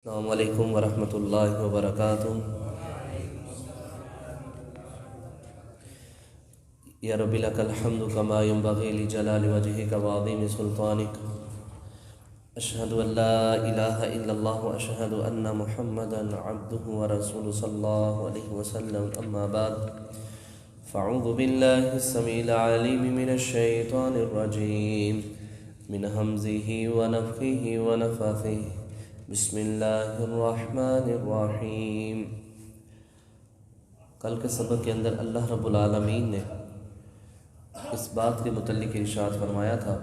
السلام علیکم ورحمۃ اللہ وبرکاتہ۔ یا رب لک الحمد کما ینبغی لجلال وجہک وعظیم سلطانک، اشہد ان لا الہ الا اللہ واشہد ان محمدا عبدہ ورسولہ صلی اللہ علیہ وسلم، اما بعد فاعوذ باللہ السمیع العلیم من الشیطان الرجیم من ہمزہ ونفخہ ونفثہ، بسم اللہ الرحمن الرحیم۔ کل کے سبق کے اندر اللہ رب العالمین نے اس بات کے متعلق ارشاد فرمایا تھا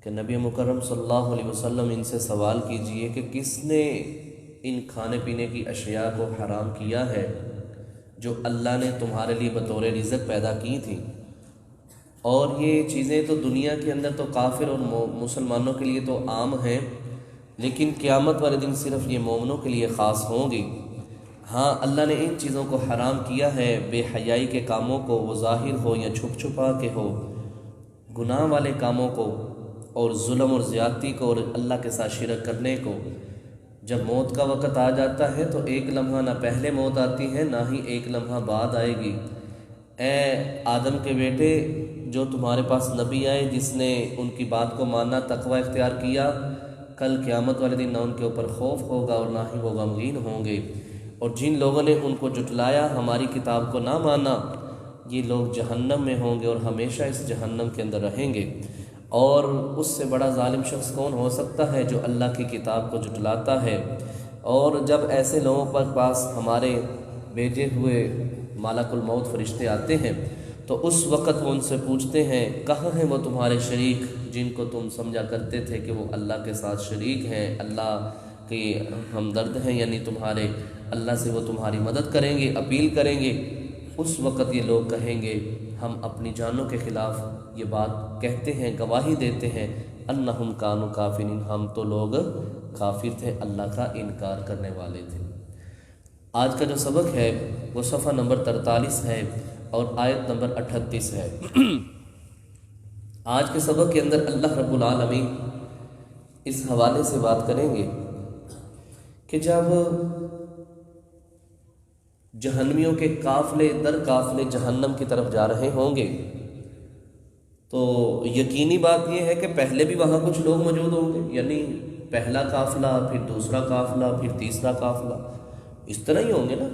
کہ نبی مکرم صلی اللہ علیہ وسلم ان سے سوال کیجئے کہ کس نے ان کھانے پینے کی اشیاء کو حرام کیا ہے جو اللہ نے تمہارے لیے بطور رزق پیدا کی تھی، اور یہ چیزیں تو دنیا کے اندر تو کافر اور مسلمانوں کے لیے تو عام ہیں، لیکن قیامت والے دن صرف یہ مومنوں کے لیے خاص ہوں گی۔ ہاں، اللہ نے ان چیزوں کو حرام کیا ہے، بے حیائی کے کاموں کو، وہ ظاہر ہو یا چھپ چھپا کے ہو، گناہ والے کاموں کو، اور ظلم اور زیادتی کو، اور اللہ کے ساتھ شرک کرنے کو۔ جب موت کا وقت آ جاتا ہے تو ایک لمحہ نہ پہلے موت آتی ہے نہ ہی ایک لمحہ بعد آئے گی۔ اے آدم کے بیٹے، جو تمہارے پاس نبی آئے، جس نے ان کی بات کو ماننا، تقوی اختیار کیا، کل قیامت والے دن نہ ان کے اوپر خوف ہوگا اور نہ ہی وہ غمگین ہوں گے۔ اور جن لوگوں نے ان کو جھٹلایا، ہماری کتاب کو نہ مانا، یہ لوگ جہنم میں ہوں گے اور ہمیشہ اس جہنم کے اندر رہیں گے۔ اور اس سے بڑا ظالم شخص کون ہو سکتا ہے جو اللہ کی کتاب کو جھٹلاتا ہے؟ اور جب ایسے لوگوں پر پاس ہمارے بھیجے ہوئے ملک الموت فرشتے آتے ہیں تو اس وقت وہ ان سے پوچھتے ہیں، کہاں ہیں وہ تمہارے شریک جن کو تم سمجھا کرتے تھے کہ وہ اللہ کے ساتھ شریک ہیں، اللہ کے ہمدرد ہیں، یعنی تمہارے اللہ سے وہ تمہاری مدد کریں گے، اپیل کریں گے۔ اس وقت یہ لوگ کہیں گے، ہم اپنی جانوں کے خلاف یہ بات کہتے ہیں، گواہی دیتے ہیں، انہم کانوا کافرین، ہم تو لوگ کافر تھے، اللہ کا انکار کرنے والے تھے۔ آج کا جو سبق ہے وہ صفحہ نمبر 43 ہے اور آیت نمبر 38 ہے۔ آج کے سبق کے اندر اللہ رب العالمین اس حوالے سے بات کریں گے کہ جب جہنمیوں کے قافلے در قافلے جہنم کی طرف جا رہے ہوں گے تو یقینی بات یہ ہے کہ پہلے بھی وہاں کچھ لوگ موجود ہوں گے، یعنی پہلا قافلہ، پھر دوسرا قافلہ، پھر تیسرا قافلہ، اس طرح ہی ہوں گے نا۔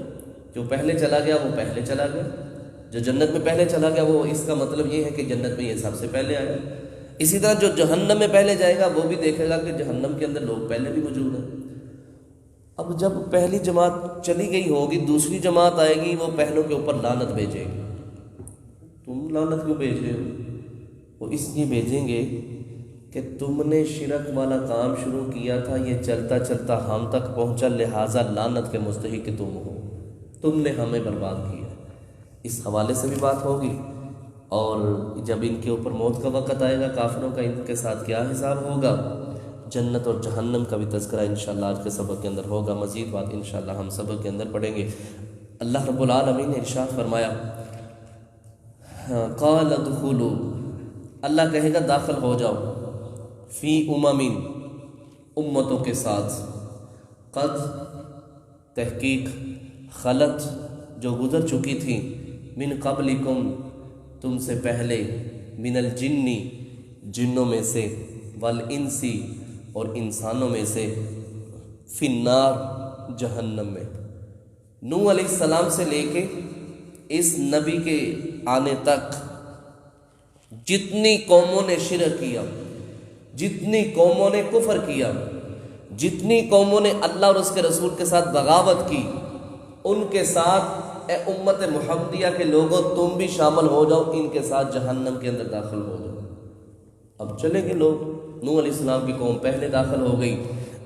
جو پہلے چلا گیا وہ پہلے چلا گیا، جو جنت میں پہلے چلا گیا وہ، اس کا مطلب یہ ہے کہ جنت میں یہ سب سے پہلے آیا۔ اسی طرح جو جہنم میں پہلے جائے گا وہ بھی دیکھے گا کہ جہنم کے اندر لوگ پہلے بھی موجود ہیں۔ اب جب پہلی جماعت چلی گئی ہوگی، دوسری جماعت آئے گی، وہ پہلوں کے اوپر لعنت بھیجے گی۔ تم لعنت کیوں بھیج رہے ہو؟ وہ اس لیے بھیجیں گے کہ تم نے شرک والا کام شروع کیا تھا، یہ چلتا چلتا ہم تک پہنچا، لہٰذا لعنت کے مستحق تم ہو، تم نے ہمیں برباد کیا۔ اس حوالے سے بھی بات ہوگی، اور جب ان کے اوپر موت کا وقت آئے گا، کافروں کا ان کے ساتھ کیا حساب ہوگا، جنت اور جہنم کا بھی تذکرہ انشاءاللہ آج کے سبق کے اندر ہوگا۔ مزید بات انشاءاللہ ہم سبق کے اندر پڑھیں گے۔ اللہ رب العالمین نے ارشاد فرمایا، قال ادخلوا، اللہ کہے گا داخل ہو جاؤ، فی امم، امتوں کے ساتھ، قد، تحقیق، خلت، جو گزر چکی تھی، من قبلکم، تم سے پہلے، من الجن، جنوں میں سے، والانسی، اور انسانوں میں سے، فی النار، جہنم میں۔ نوح علیہ السلام سے لے کے اس نبی کے آنے تک جتنی قوموں نے شرک کیا، جتنی قوموں نے کفر کیا، جتنی قوموں نے اللہ اور اس کے رسول کے ساتھ بغاوت کی، ان کے ساتھ اے امت محمدیہ کے لوگوں تم بھی شامل ہو جاؤ، ان کے ساتھ جہنم کے اندر داخل ہو جاؤ۔ اب چلیں گے لوگ، نوح علیہ السلام کی قوم پہلے داخل ہو گئی،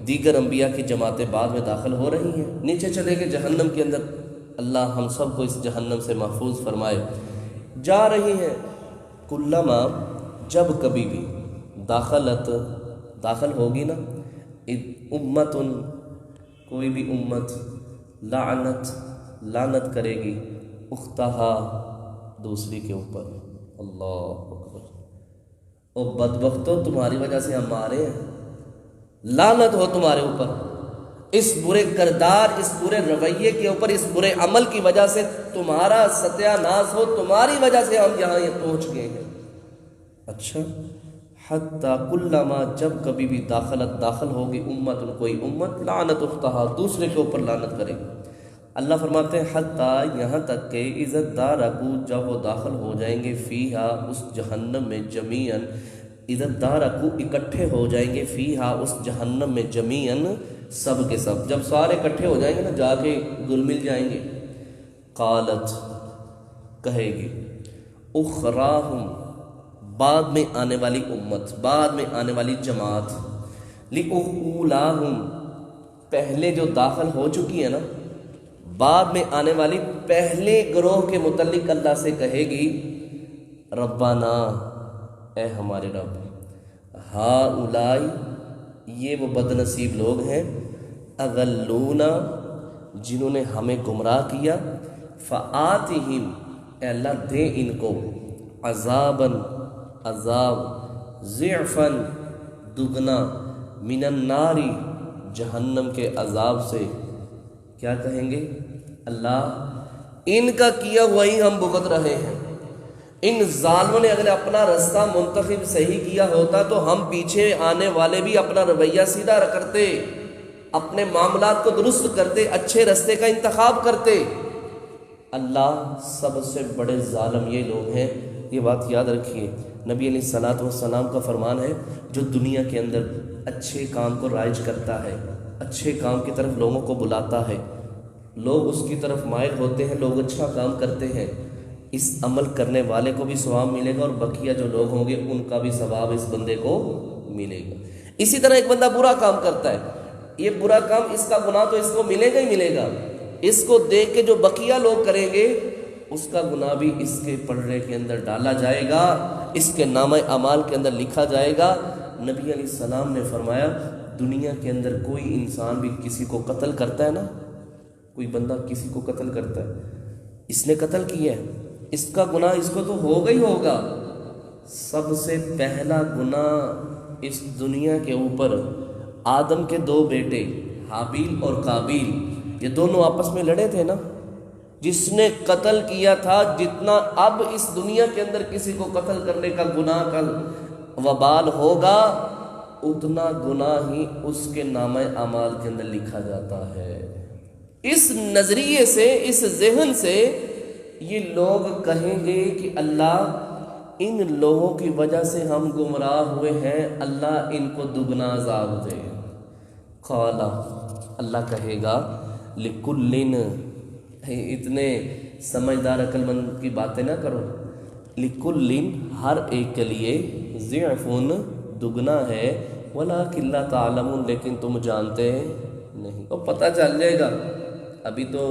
دیگر انبیاء کی جماعتیں بعد میں داخل ہو رہی ہیں، نیچے چلے گئے جہنم کے اندر۔ اللہ ہم سب کو اس جہنم سے محفوظ فرمائے۔ جا رہی ہیں، کلما، جب کبھی بھی، داخل ہوگی نا، امتن، کوئی بھی امت، لعنت کرے گی، اختہا، دوسری کے اوپر۔ اللہ اکبر۔ او بدبختو، تمہاری وجہ سے ہم مارے ہیں، لعنت ہو تمہارے اوپر۔ اس برے کردار، اس برے رویے کے اوپر، اس برے عمل کی وجہ سے تمہارا ستیہ ناش ہو، تمہاری وجہ سے ہم یہاں یہ پہنچ گئے ہیں۔ اچھا، حتیٰ کلما، جب کبھی بھی داخل ہوگی امت، کوئی امت، لعنت اختہا، دوسرے کے اوپر لعنت کرے گی۔ اللہ فرماتے ہیں حتیٰ، یہاں تک کہ عزت دارکو، جب وہ داخل ہو جائیں گے فیہا، اس جہنم میں، جمیعاً، عزت دارکو، اکٹھے ہو جائیں گے فیہا، اس جہنم میں، جمیعاً، سب کے سب، جب سارے اکٹھے ہو جائیں گے نا، جا کے گل مل جائیں گے، قالت، کہے گی، اخراہم، بعد میں آنے والی امت، بعد میں آنے والی جماعت، لِأُولَاهُمْ، پہلے جو داخل ہو چکی ہے نا، بعد میں آنے والی پہلے گروہ کے متعلق اللہ سے کہے گی، ربنا، اے ہمارے رب، ہؤلاء، یہ وہ بد نصیب لوگ ہیں، اضلونا، جنہوں نے ہمیں گمراہ کیا، فآتہم، اے اللہ دے ان کو، عذاباً، عذاب، ضعفاً، دگنا، من النار، جہنم کے عذاب سے۔ کیا کہیں گے؟ اللہ ان کا کیا ہوا ہی ہم بھگت رہے ہیں، ان ظالموں نے اگر اپنا رستہ منتخب صحیح کیا ہوتا تو ہم پیچھے آنے والے بھی اپنا رویہ سیدھا کرتے، اپنے معاملات کو درست کرتے، اچھے رستے کا انتخاب کرتے۔ اللہ سب سے بڑے ظالم یہ لوگ ہیں، یہ بات یاد رکھیے۔ نبی علیہ الصلوۃ والسلام کا فرمان ہے، جو دنیا کے اندر اچھے کام کو رائج کرتا ہے، اچھے کام کی طرف لوگوں کو بلاتا ہے، لوگ اس کی طرف مائل ہوتے ہیں، لوگ اچھا کام کرتے ہیں، اس عمل کرنے والے کو بھی ثواب ملے گا، اور بقیہ جو لوگ ہوں گے ان کا بھی ثواب اس بندے کو ملے گا۔ اسی طرح ایک بندہ برا کام کرتا ہے، یہ برا کام، اس کا گناہ تو اس کو ملے گا ہی ملے گا، اس کو دیکھ کے جو بقیہ لوگ کریں گے اس کا گناہ بھی اس کے پلڑے کے اندر ڈالا جائے گا، اس کے نامہ اعمال کے اندر لکھا جائے گا۔ نبی علیہ السلام نے فرمایا، دنیا کے اندر کوئی انسان بھی کسی کو قتل کرتا ہے نا، کوئی بندہ کسی کو قتل کرتا ہے، اس نے قتل کیا ہے، اس کا گناہ اس کو تو ہوگا ہی ہوگا۔ سب سے پہلا گناہ اس دنیا کے اوپر آدم کے دو بیٹے حابیل اور قابیل، یہ دونوں آپس میں لڑے تھے نا، جس نے قتل کیا تھا، جتنا اب اس دنیا کے اندر کسی کو قتل کرنے کا گناہ کا وبال ہوگا، اتنا گناہ ہی اس کے نامہ اعمال کے اندر لکھا جاتا ہے۔ اس نظریے سے، اس ذہن سے یہ لوگ کہیں گے کہ اللہ ان لوگوں کی وجہ سے ہم گمراہ ہوئے ہیں، اللہ ان کو دگنا عذاب دے۔ قال، اللہ کہے گا، لکلن، اتنے سمجھدار عقل مند کی باتیں نہ کرو، لکلن، ہر ایک کے لیے، ضعفن، دگنا ہے، ولکن لا تعلمون، لیکن تم جانتے نہیں، اور پتہ چل جائے گا۔ ابھی تو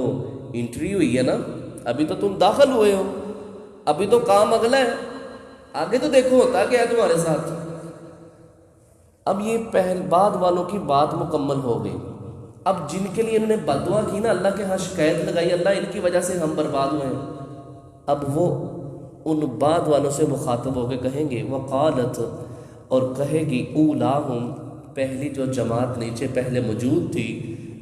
انٹرویو ہوئی ہے نا، ابھی تو تم داخل ہوئے ہو، ابھی تو کام اگلا ہے، آگے تو دیکھو ہوتا کیا ہے تمہارے ساتھ۔ اب یہ بعد والوں کی بات مکمل ہو گئی۔ اب جن کے لیے انہوں نے بددعا کی نا، اللہ کے ہاں شکایت لگائی، اللہ ان کی وجہ سے ہم برباد ہوئے ہیں، اب وہ ان بعد والوں سے مخاطب ہو کے کہیں گے، وقالت، اور کہے گی، اولاہم، پہلی جو جماعت نیچے پہلے موجود تھی،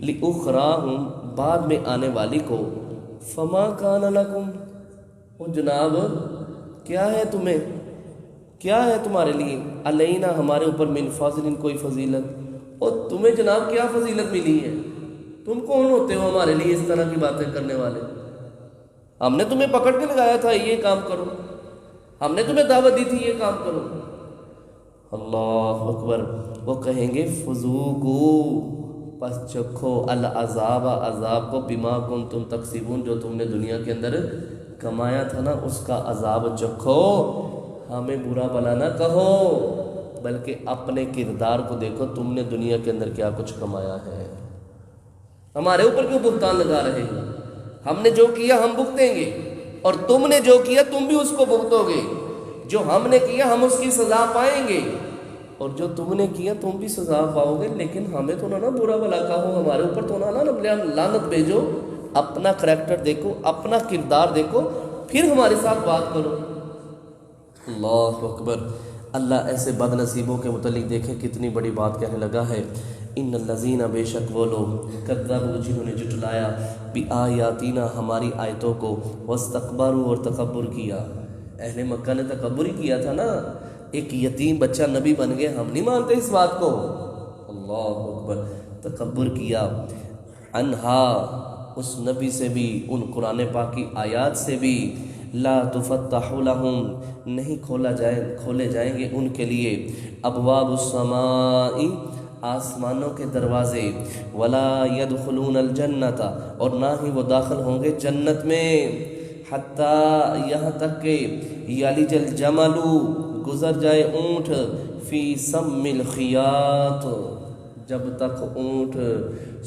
لِأُخْرَاهُمْ، بعد میں آنے والی کو، فما کان لکم، وہ جناب کیا ہے تمہیں، کیا ہے تمہارے لیے، علینا، ہمارے اوپر، من فضل، کوئی فضیلت، اور تمہیں جناب کیا فضیلت ملی ہے، تم کون ہوتے ہو ہمارے لیے اس طرح کی باتیں کرنے والے؟ ہم نے تمہیں پکڑ کے لگایا تھا یہ کام کرو، ہم نے تمہیں دعوت دی تھی یہ کام کرو۔ اللہ اکبر، وہ کہیں گے، فذوقوا، پس چکھو، العذاب، عذاب کو، بما کنتم تکسبون، جو تم نے دنیا کے اندر کمایا تھا نا، اس کا عذاب چکھو، ہمیں برا بلا نہ کہو، بلکہ اپنے کردار کو دیکھو، تم نے دنیا کے اندر کیا کچھ کمایا ہے، ہمارے اوپر کیوں بہتان لگا رہے ہیں؟ ہم نے جو کیا ہم بھگتیں گے، اور تم نے جو کیا تم بھی اس کو بھگتو گے، جو ہم نے کیا ہم اس کی سزا پائیں گے، اور جو تم نے کیا تم بھی سزا پاؤ گے، لیکن ہمیں تو نہ برا بلا کہو، ہمارے اوپر تو نہ لعنت بھیجو، اپنا کریکٹر دیکھو، اپنا کردار دیکھو، پھر ہمارے ساتھ بات کرو۔ اللہ اکبر، اللہ ایسے بد نصیبوں کے متعلق دیکھیں کتنی بڑی بات کہنے لگا ہے۔ ان الذین بے شک وہ لوگ کذبوا جنہوں نے جھٹلایا بآیاتنا ہماری آیتوں کو واستکبروا اور تکبر کیا. اہل مکہ نے تکبر ہی کیا تھا نا. ایک یتیم بچہ نبی بن گئے, ہم نہیں مانتے اس بات کو. اللہ اکبر. تکبر کیا انہا اس نبی سے بھی, ان قرآن پاک کی آیات سے بھی. لا تفتح لہم نہیں کھولے جائیں گے ان کے لیے ابواب السماء آسمانوں کے دروازے, ولا يدخلون الجنت اور نہ ہی وہ داخل ہوں گے جنت میں, حتیٰ یہاں تک کہ یلج الجمل گزر جائے اونٹ فی سم الخیاط جب تک اونٹ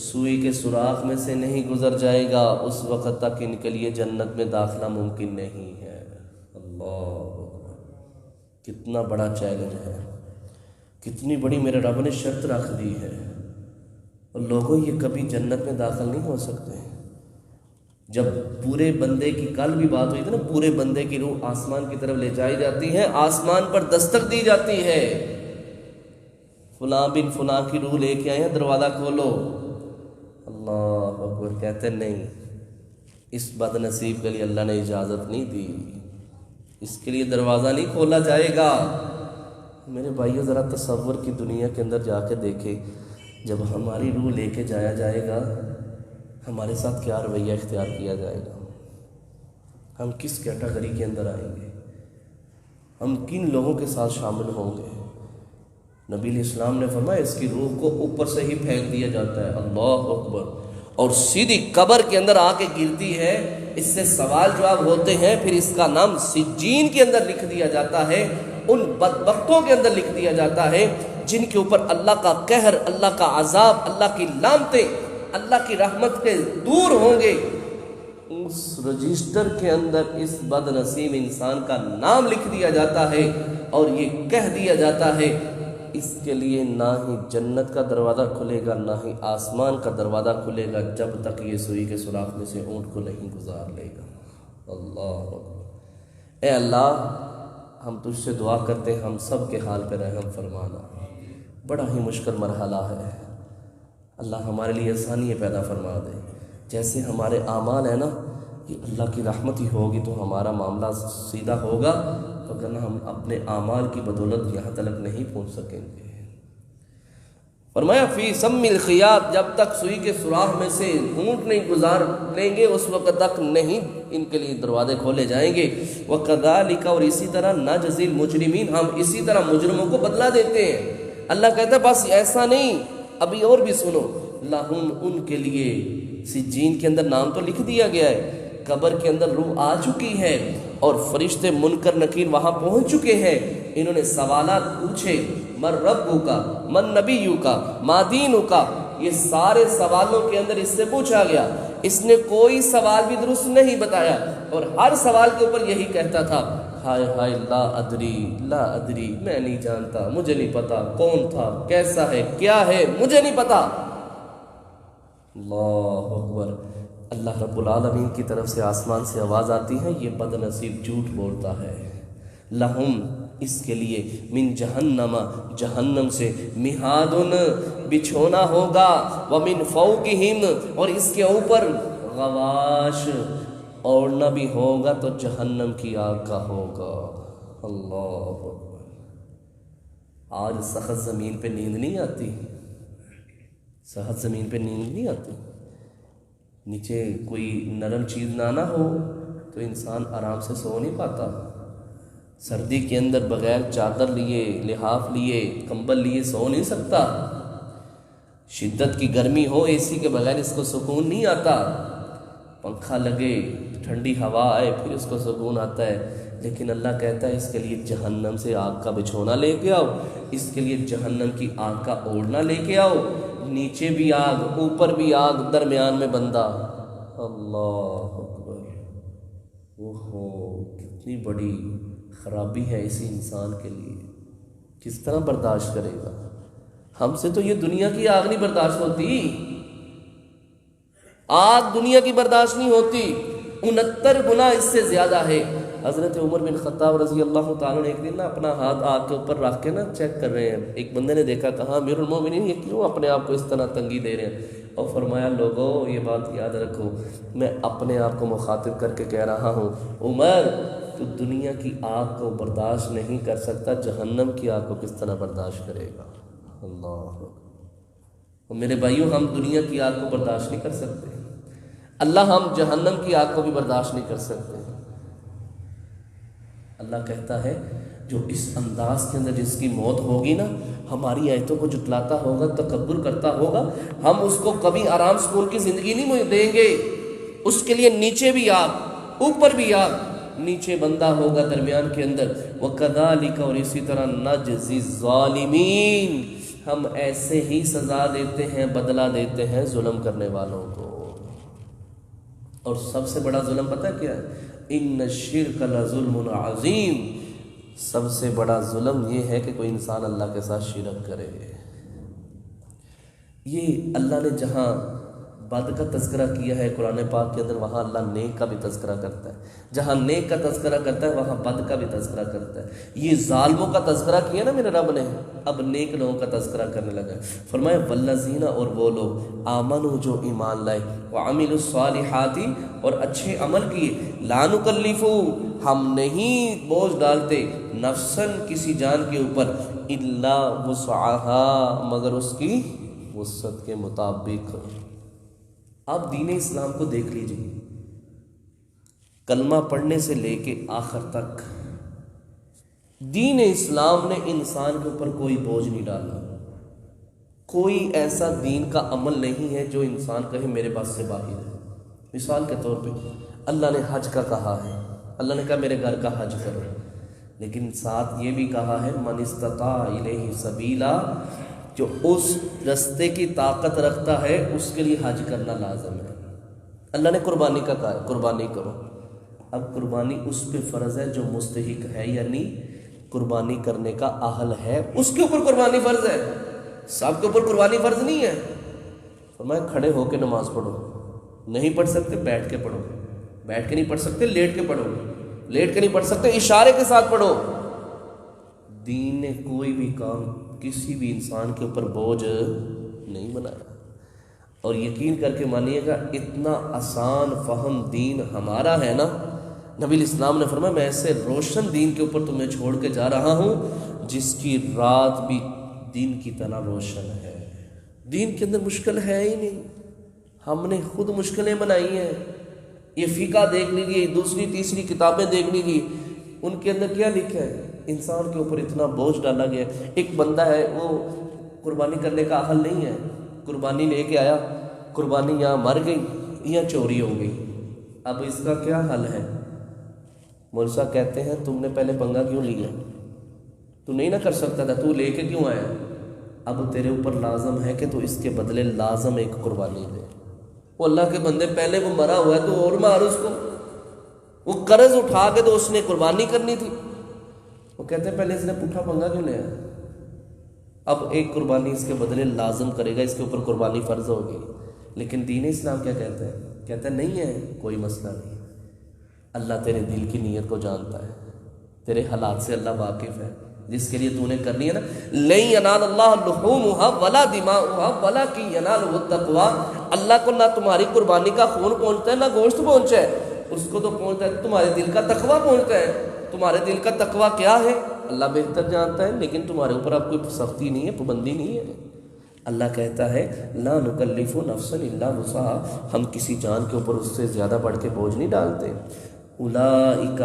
سوئی کے سوراخ میں سے نہیں گزر جائے گا اس وقت تک ان کے لیے جنت میں داخلہ ممکن نہیں ہے. اللہ کتنا بڑا چیلنج ہے, کتنی بڑی میرے رب نے شرط رکھ دی ہے. اور لوگوں یہ کبھی جنت میں داخل نہیں ہو سکتے. جب پورے بندے کی کل بھی بات ہوئی تھی نا, پورے بندے کی روح آسمان کی طرف لے جائی جاتی ہے, آسمان پر دستک دی جاتی ہے, فلاں بن فلاں کی روح لے کے آئے ہیں, دروازہ کھولو. اللہ اکبر. کہتے نہیں, اس بد نصیب کے لیے اللہ نے اجازت نہیں دی, اس کے لیے دروازہ نہیں کھولا جائے گا. میرے بھائیو ذرا تصور کی دنیا کے اندر جا کے دیکھیں, جب ہماری روح لے کے جایا جائے گا ہمارے ساتھ کیا رویہ اختیار کیا جائے گا, ہم کس کیٹیگری کے اندر آئیں گے, ہم کن لوگوں کے ساتھ شامل ہوں گے. نبی علیہ السلام نے فرمایا اس کی روح کو اوپر سے ہی پھینک دیا جاتا ہے. اللہ اکبر. اور سیدھی قبر کے اندر آ کے گرتی ہے, اس سے سوال جواب ہوتے ہیں, پھر اس کا نام سجین کے اندر لکھ دیا جاتا ہے, ان بدبختوں کے اندر لکھ دیا جاتا ہے جن کے اوپر اللہ کا قہر, اللہ کا عذاب, اللہ کی لعنتیں, اللہ کی رحمت کے دور ہوں گے. اس رجسٹر کے اندر اس بد نصیب انسان کا نام لکھ دیا جاتا ہے اور یہ کہہ دیا جاتا ہے اس کے لیے نہ ہی جنت کا دروازہ کھلے گا نہ ہی آسمان کا دروازہ کھلے گا جب تک یہ سوئی کے سوراخ میں سے اونٹ کو نہیں گزار لے گا. اللہ اے اللہ, ہم تجھ سے دعا کرتے ہیں ہم سب کے حال پہ رحم فرمانا. بڑا ہی مشکل مرحلہ ہے, اللہ ہمارے لیے آسانی پیدا فرما دے. جیسے ہمارے اعمال ہیں نا, یہ اللہ کی رحمت ہی ہوگی تو ہمارا معاملہ سیدھا ہوگا, وگرنہ ہم اپنے اعمال کی بدولت یہاں تک نہیں پہنچ سکیں گے. فرمایا فی سم الخیاط, جب تک سوئی کے سوراخ میں سے اونٹ نہیں گزار لیں گے اس وقت تک نہیں ان کے لیے دروازے کھولے جائیں گے. وَكَذَلِكَ, اور اسی طرح نَجْزِي الْمُجْرِمِينَ, ہم اسی طرح مجرموں کو بدلہ دیتے ہیں. اللہ کہتا ہے بس ایسا نہیں, ابھی اور بھی سنو. لہم, ان کے لیے سجین کے اندر نام تو لکھ دیا گیا ہے, قبر کے اندر روح آ چکی ہے اور فرشتے منکر نکیر وہاں پہنچ چکے ہیں. انہوں نے سوالات پوچھے, من ربک کا, من نبیک کا, ما دینک کا, یہ سارے سوالوں کے اندر اس سے پوچھا گیا. اس نے کوئی سوال بھی درست نہیں بتایا اور ہر سوال کے اوپر یہی کہتا تھا ہائے ہائے لا ادری, لا ادری, میں نہیں جانتا, مجھے نہیں پتا کون تھا, کیسا ہے, کیا ہے, مجھے نہیں پتا. اللہ اکبر. اللہ رب العالمین کی طرف سے آسمان سے آواز آتی ہے, یہ بد نصیب جھوٹ بولتا ہے. لہم, اس کے لیے, من جہنم, جہنم سے, مہادن, بچھونا ہوگا, ومن فوقہم, اور اس کے اوپر غواش, اوڑھنا بھی ہوگا تو جہنم کی آگ کا ہوگا. اللہ اکبر. آج سخت زمین پہ نیند نہیں آتی, سخت زمین پہ نیند نہیں آتی. نیچے کوئی نرم چیز نہ ہو تو انسان آرام سے سو نہیں پاتا. سردی کے اندر بغیر چادر لیے, لحاف لیے, کمبل لیے سو نہیں سکتا. شدت کی گرمی ہو, اے سی کے بغیر اس کو سکون نہیں آتا. پنکھا لگے, ٹھنڈی ہوا آئے, پھر اس کو سکون آتا ہے. لیکن اللہ کہتا ہے اس کے لیے جہنم سے آگ کا بچھونا لے کے آؤ, اس کے لیے جہنم کی آگ کا اوڑھنا لے کے آؤ. نیچے بھی آگ, اوپر بھی آگ, درمیان میں بندہ. اللہ اکبر. اوہو, کتنی بڑی خرابی ہے اسی انسان کے لیے. کس طرح برداشت کرے گا؟ ہم سے تو یہ دنیا کی آگ نہیں برداشت ہوتی, آگ دنیا کی برداشت نہیں ہوتی, 69 گنا اس سے زیادہ ہے. حضرت عمر بن خطاب رضی اللہ تعالیٰ نے ایک دن نا اپنا ہاتھ آگ کے اوپر رکھ کے نا چیک کر رہے ہیں. ایک بندے نے دیکھا, کہا امیر المومنین یہ کیوں اپنے آپ کو اس طرح تنگی دے رہے ہیں؟ اور فرمایا لوگوں یہ بات یاد رکھو, میں اپنے آپ کو مخاطب کر کے کہہ رہا ہوں, عمر تو دنیا کی آگ کو برداشت نہیں کر سکتا, جہنم کی آگ کو کس طرح برداشت کرے گا؟ اللہ. اور میرے بھائیوں, ہم دنیا کی آگ کو برداشت نہیں کر سکتے, اللہ ہم جہنم کی آگ کو بھی برداشت نہیں کر سکتے. اللہ کہتا ہے جو اس انداز کے اندر جس کی موت ہوگی نا, ہماری آیتوں کو جھٹلاتا ہوگا, تکبر کرتا ہوگا, ہم اس کو کبھی آرام سکون کی زندگی نہیں دیں گے. اس کے لیے نیچے بھی آگ, اوپر بھی آگ, نیچے بندہ ہوگا درمیان کے اندر. وَكَذَلِكَ, اور اسی طرح نَجْزِي الظَّالِمِينَ, ہم ایسے ہی سزا دیتے ہیں, بدلہ دیتے ہیں ظلم کرنے والوں کو. اور سب سے بڑا ظلم پتہ کیا ہے؟ ان الشرک لظلم عظیم, سب سے بڑا ظلم یہ ہے کہ کوئی انسان اللہ کے ساتھ شرک کرے. یہ اللہ نے جہاں بد کا تذکرہ کیا ہے قرآن پاک کے اندر, وہاں اللہ نیک کا بھی تذکرہ کرتا ہے. جہاں نیک کا تذکرہ کرتا ہے وہاں بد کا بھی تذکرہ کرتا ہے. یہ ظالموں کا تذکرہ کیا نا میرے رب نے, اب نیک لوگوں کا تذکرہ کرنے لگا. فرمایا والذین, اور وہ لوگ, آمنوا جو ایمان لائے, وعملوا الصالحات, اور اچھے عمل کیے, لا نکلف, ہم نہیں بوجھ ڈالتے, نفسن, کسی جان کے اوپر, الا وسعها, مگر اس کی وسعت کے مطابق. آپ دین اسلام کو دیکھ لیجئے, کلمہ پڑھنے سے لے کے آخر تک دین اسلام نے انسان کے اوپر کوئی بوجھ نہیں ڈالا. کوئی ایسا دین کا عمل نہیں ہے جو انسان کہے میرے پاس سے باہر ہے. مثال کے طور پہ اللہ نے حج کا کہا ہے, اللہ نے کہا میرے گھر کا حج کرو, لیکن ساتھ یہ بھی کہا ہے من استطاع الیہ سبیلا, جو اس رستے کی طاقت رکھتا ہے اس کے لیے حج کرنا لازم ہے. اللہ نے قربانی کا کہا ہے قربانی کرو. اب قربانی اس پہ فرض ہے جو مستحق ہے, یعنی قربانی کرنے کا اہل ہے, اس کے اوپر قربانی فرض ہے. سب کے اوپر قربانی فرض نہیں ہے. فرمایا کھڑے ہو کے نماز پڑھو, نہیں پڑھ سکتے بیٹھ کے پڑھو, بیٹھ کے نہیں پڑھ سکتے لیٹ کے پڑھو, لیٹ کے نہیں پڑھ سکتے اشارے کے ساتھ پڑھو. دین نے کوئی بھی کام کسی بھی انسان کے اوپر بوجھ نہیں بنایا. اور یقین کر کے مانیے گا, اتنا آسان فہم دین ہمارا ہے نا. نبی الاسلام نے فرمایا میں ایسے روشن دین کے اوپر تمہیں چھوڑ کے جا رہا ہوں جس کی رات بھی دین کی طرح روشن ہے. دین کے اندر مشکل ہے ہی نہیں, ہم نے خود مشکلیں بنائی ہیں. یہ فقہ دیکھ لیجیے, دوسری تیسری کتابیں دیکھ لیجیے, ان کے اندر کیا لکھا ہے, انسان کے اوپر اتنا بوجھ ڈالا گیا. ایک بندہ ہے وہ قربانی کرنے کا اہل نہیں ہے, قربانی لے کے آیا, قربانی یہاں مر گئی یا چوری ہو گئی, اب اس کا کیا حل ہے؟ مولوی صاحب کہتے ہیں تم نے پہلے پنگا کیوں لیا, تو نہیں نہ کر سکتا تھا, تو لے کے کیوں آیا؟ اب تیرے اوپر لازم ہے کہ تو اس کے بدلے لازم ایک قربانی دے. وہ اللہ کے بندے پہلے وہ مرا ہوا ہے تو اور مار اس کو, وہ قرض اٹھا کے تو اس نے قربانی کرنی تھی. وہ کہتے ہیں پہلے اس نے پوٹھا پنگا کیوں لیا, اب ایک قربانی اس کے بدلے لازم کرے گا, اس کے اوپر قربانی فرض ہوگی. لیکن دین اسلام کیا کہتا ہے؟ کہتا ہے نہیں ہے, کوئی مسئلہ نہیں, اللہ تیرے دل کی نیت کو جانتا ہے, تیرے حالات سے اللہ واقف ہے. جس کے لیے تو نے کرنی ہے نا, لن ینال اللہ لحومها ولا دماؤها ولکن ینالہ التقوی, اللہ کو نہ تمہاری قربانی کا خون پہنچتا ہے نہ گوشت پہنچا ہے, اس کو تو پہنچتا ہے تمہارے دل کا تقوی پہنچتا ہے. تمہارے دل کا تقوی کیا ہے اللہ بہتر جانتا ہے, لیکن تمہارے اوپر اب کوئی سختی نہیں ہے, پابندی نہیں ہے. اللہ کہتا ہے لا نکلف نفسا الا وسعها, ہم کسی جان کے اوپر اس سے زیادہ بڑھ کے بوجھ نہیں ڈالتے. اولئک,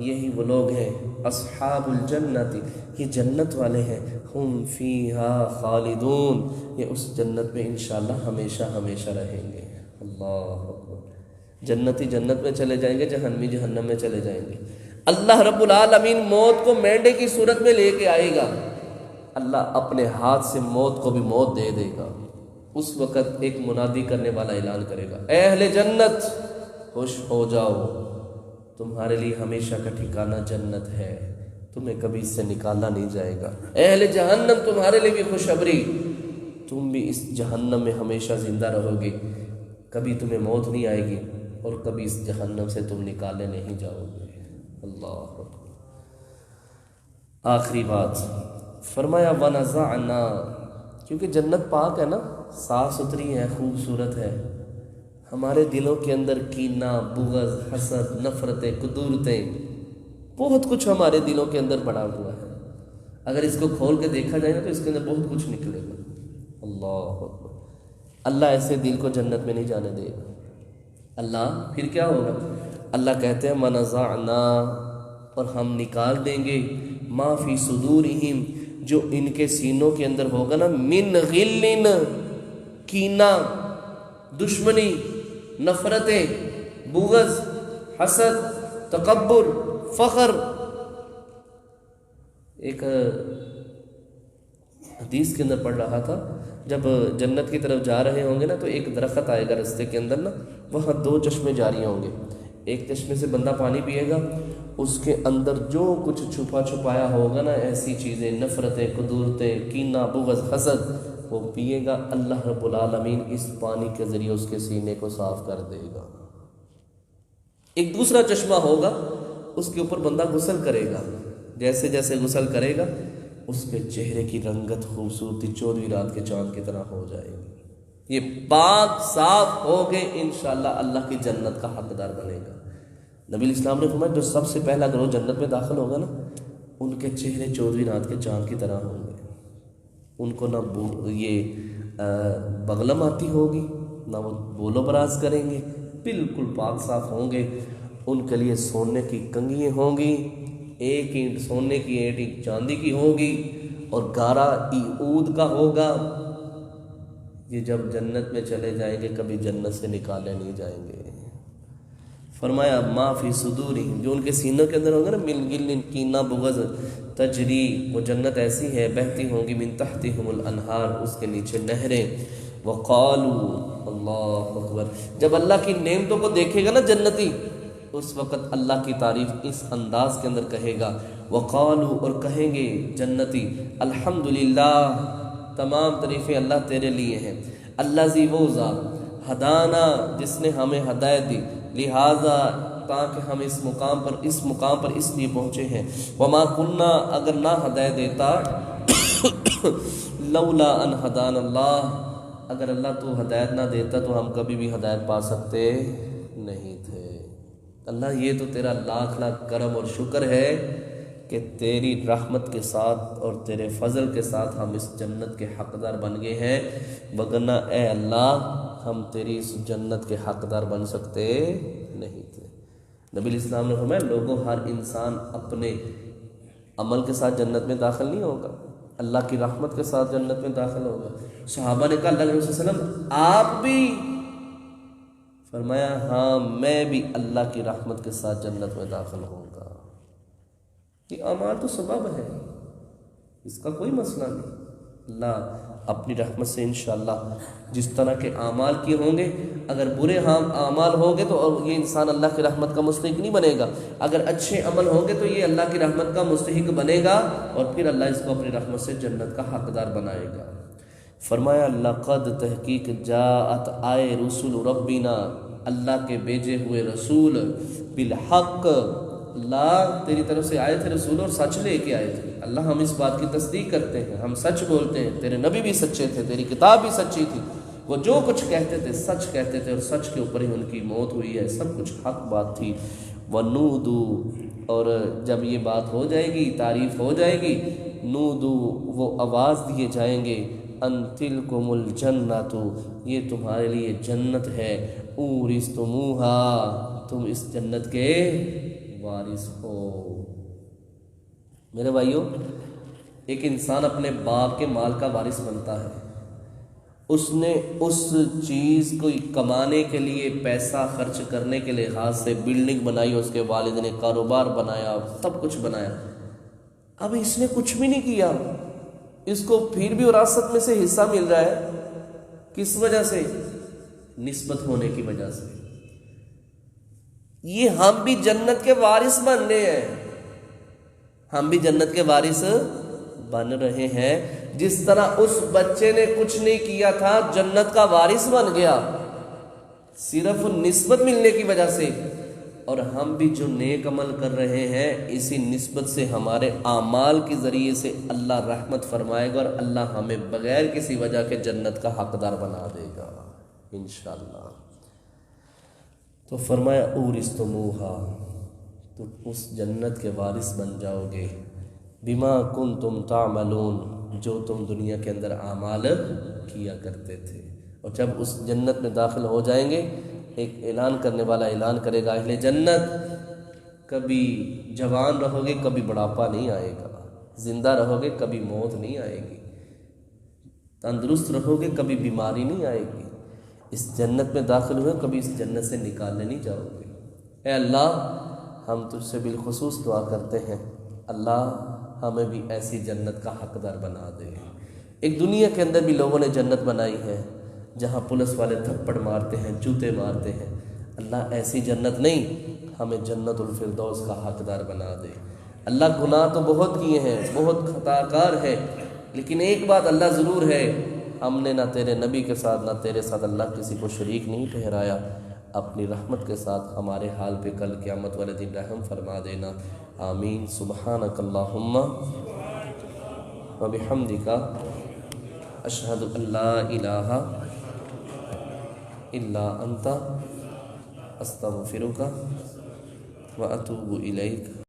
یہی وہ لوگ ہیں, اصحاب الجنت, یہ جنت والے ہیں, ہم فیہا خالدون, یہ اس جنت میں انشاءاللہ ہمیشہ ہمیشہ رہیں گے. اللہ اکبر. جنتی جنت میں چلے جائیں گے, جہنمی جہنم میں چلے جائیں گے. اللہ رب العالمین موت کو مینڈے کی صورت میں لے کے آئے گا. اللہ اپنے ہاتھ سے موت کو بھی موت دے دے گا. اس وقت ایک منادی کرنے والا اعلان کرے گا, اے اہل جنت خوش ہو جاؤ, تمہارے لیے ہمیشہ کا ٹھکانہ جنت ہے, تمہیں کبھی اس سے نکالا نہیں جائے گا. اے اہل جہنم تمہارے لیے بھی خوشخبری, تم بھی اس جہنم میں ہمیشہ زندہ رہو گے, کبھی تمہیں موت نہیں آئے گی اور کبھی اس جہنم سے تم نکالے نہیں جاؤ گے. اللہ اکبر۔ آخری بات فرمایا وَنَزَعْنَا، کیونکہ جنت پاک ہے نا، صاف ستھری ہے، خوبصورت ہے، ہمارے دلوں کے اندر کینہ، بغض، حسد، نفرتیں، کدورتیں، بہت کچھ ہمارے دلوں کے اندر پڑا ہوا ہے۔ اگر اس کو کھول کے دیکھا جائے نا تو اس کے اندر بہت کچھ نکلے گا۔ اللہ اکبر۔ اللہ ایسے دل کو جنت میں نہیں جانے دے گا۔ اللہ پھر کیا ہوگا؟ اللہ کہتے ہیں وَنَزَعْنَا، اور ہم نکال دیں گے ما فی صدورہم، جو ان کے سینوں کے اندر ہوگا نا، من غل، کینہ، دشمنی، نفرتیں، بغض، حسد، تکبر، فخر۔ ایک حدیث کے اندر پڑھ رہا تھا، جب جنت کی طرف جا رہے ہوں گے نا تو ایک درخت آئے گا رستے کے اندر نا، وہاں 2 چشمے جاری ہوں گے، ایک چشمے سے بندہ پانی پیے گا، اس کے اندر جو کچھ چھپا چھپایا ہوگا نا، ایسی چیزیں، نفرتیں، کدورتیں، کینہ، بغض، حسد، وہ پیے گا، اللہ رب العالمین اس پانی کے ذریعے اس کے سینے کو صاف کر دے گا۔ ایک دوسرا چشمہ ہوگا، اس کے اوپر بندہ غسل کرے گا، جیسے جیسے غسل کرے گا اس کے چہرے کی رنگت، خوبصورتی 14ویں رات کے چاند کی طرح ہو جائے گی۔ یہ پاک صاف ہو گئے، انشاءاللہ اللہ کی جنت کا حقدار بنے گا۔ نبی اسلام نے فرمایا جو سب سے پہلا گروہ جنت میں داخل ہوگا نا، ان کے چہرے 14ویں رات کے چاند کی طرح ہوں گے، ان کو نہ یہ بغلم آتی ہوگی، نہ وہ بول و براز کریں گے، بالکل پاک صاف ہوں گے۔ ان کے لیے سونے کی کنگھیاں ہوں گی، 1 اینٹ سونے کی، 1 اینٹ چاندی کی ہوگی، اور گارا عود کا ہوگا۔ یہ جب جنت میں چلے جائیں گے کبھی جنت سے نکالے نہیں جائیں گے۔ فرمایا ما فی صدورہم، جو ان کے سینوں کے اندر ہوگا نا، من غل، کینہ، بغض، تجری، وہ جنت ایسی ہے بہتی ہوں گی، من تحتہم الانہار، اس کے نیچے نہریں۔ وقالوا، اللہ اکبر، جب اللہ کی نعمتوں کو دیکھے گا نا جنتی، اس وقت اللہ کی تعریف اس انداز کے اندر کہے گا، وقالوا، اور کہیں گے جنتی، الحمدللہ، تمام تعریفیں اللہ تیرے لیے ہیں، الذی، وہ ذات، ہدانا، جس نے ہمیں ہدایت دی، لہذا، تاکہ ہم اس مقام پر اس لیے پہنچے ہیں، وما کننا، اگر نہ ہدایت دیتا، لولا ان ہدان اللہ، اگر اللہ تو ہدایت نہ دیتا تو ہم کبھی بھی ہدایت پا سکتے نہیں تھے۔ اللہ یہ تو تیرا لاکھ لاکھ کرم اور شکر ہے کہ تیری رحمت کے ساتھ اور تیرے فضل کے ساتھ ہم اس جنت کے حقدار بن گئے ہیں، وگرنہ اے اللہ ہم تیری اس جنت کے حقدار بن سکتے نہیں تھے۔ نبی الاسلام نے فرمایا لوگوں، ہر انسان اپنے عمل کے ساتھ جنت میں داخل نہیں ہوگا، اللہ کی رحمت کے ساتھ جنت میں داخل ہوگا۔ صحابہ نے کہا اللہ کے رسول صلی اللہ علیہ وسلم آپ بھی؟ فرمایا ہاں میں بھی اللہ کی رحمت کے ساتھ جنت میں داخل ہوں گا۔ یہ اعمال تو سبب ہے، اس کا کوئی مسئلہ نہیں۔ اللہ اپنی رحمت سے انشاءاللہ جس طرح کے اعمال کیے ہوں گے، اگر برے اعمال ہوں گے تو یہ انسان اللہ کی رحمت کا مستحق نہیں بنے گا، اگر اچھے عمل ہوں گے تو یہ اللہ کی رحمت کا مستحق بنے گا، اور پھر اللہ اس کو اپنی رحمت سے جنت کا حقدار بنائے گا۔ فرمایا لقد، تحقیق، جاءت، آئے، رسول ربنا، اللہ کے بھیجے ہوئے رسول، بالحق، اللہ تیری طرف سے آئے تھے رسول اور سچ لے کے آئے تھے۔ اللہ ہم اس بات کی تصدیق کرتے ہیں، ہم سچ بولتے ہیں، تیرے نبی بھی سچے تھے، تیری کتاب بھی سچی تھی، وہ جو کچھ کہتے تھے سچ کہتے تھے، اور سچ کے اوپر ہی ان کی موت ہوئی ہے، سب کچھ حق بات تھی۔ وَنُودُوا، اور جب یہ بات ہو جائے گی، تعریف ہو جائے گی، نُودُوا، وہ آواز دیے جائیں گے، ان تلکم الجنۃ، یہ تمہارے لیے جنت ہے، اورثتموہا، تم اس جنت کے وارث ہو۔ میرے بھائیوں، ایک انسان اپنے باپ کے مال کا وارث بنتا ہے، اس نے اس چیز کو کمانے کے لیے، پیسہ خرچ کرنے کے لحاظ سے بلڈنگ بنائی، اس کے والد نے کاروبار بنایا، سب کچھ بنایا، اب اس نے کچھ بھی نہیں کیا، اس کو پھر بھی وراثت میں سے حصہ مل رہا ہے، کس وجہ سے؟ نسبت ہونے کی وجہ سے۔ یہ ہم بھی جنت کے وارث بن رہے ہیں، ہم بھی جنت کے وارث بن رہے ہیں، جس طرح اس بچے نے کچھ نہیں کیا تھا جنت کا وارث بن گیا، صرف نسبت ملنے کی وجہ سے۔ اور ہم بھی جو نیک عمل کر رہے ہیں اسی نسبت سے ہمارے اعمال کے ذریعے سے اللہ رحمت فرمائے گا اور اللہ ہمیں بغیر کسی وجہ کے جنت کا حقدار بنا دے گا انشاءاللہ۔ تو فرمایا اورثتموہا، تو اس جنت کے وارث بن جاؤ گے، بما کنتم تعملون، جو تم دنیا کے اندر اعمال کیا کرتے تھے۔ اور جب اس جنت میں داخل ہو جائیں گے، ایک اعلان کرنے والا اعلان کرے گا، اہل جنت کبھی جوان رہو گے کبھی بڑھاپا نہیں آئے گا، زندہ رہو گے کبھی موت نہیں آئے گی، تندرست رہو گے کبھی بیماری نہیں آئے گی، اس جنت میں داخل ہوئے کبھی اس جنت سے نکالنے نہیں جاؤ گے۔ اے اللہ، ہم تجھ سے بالخصوص دعا کرتے ہیں، اللہ ہمیں بھی ایسی جنت کا حقدار بنا دے۔ ایک دنیا کے اندر بھی لوگوں نے جنت بنائی ہے جہاں پولیس والے تھپڑ مارتے ہیں، جوتے مارتے ہیں، اللہ ایسی جنت نہیں، ہمیں جنت الفردوس کا حقدار بنا دے۔ اللہ گناہ تو بہت کیے ہیں، بہت خطا کار ہے، لیکن ایک بات اللہ ضرور ہے، ہم نے نہ تیرے نبی کے ساتھ نہ تیرے ساتھ اللہ کسی کو شریک نہیں ٹھہرایا۔ اپنی رحمت کے ساتھ ہمارے حال پہ کل قیامت والے دن رحم فرما دینا، آمین۔ سبحانک اللہم و بحمدک، اشہد ان لا الہ الا انت، استغفرک و اتوب الیک۔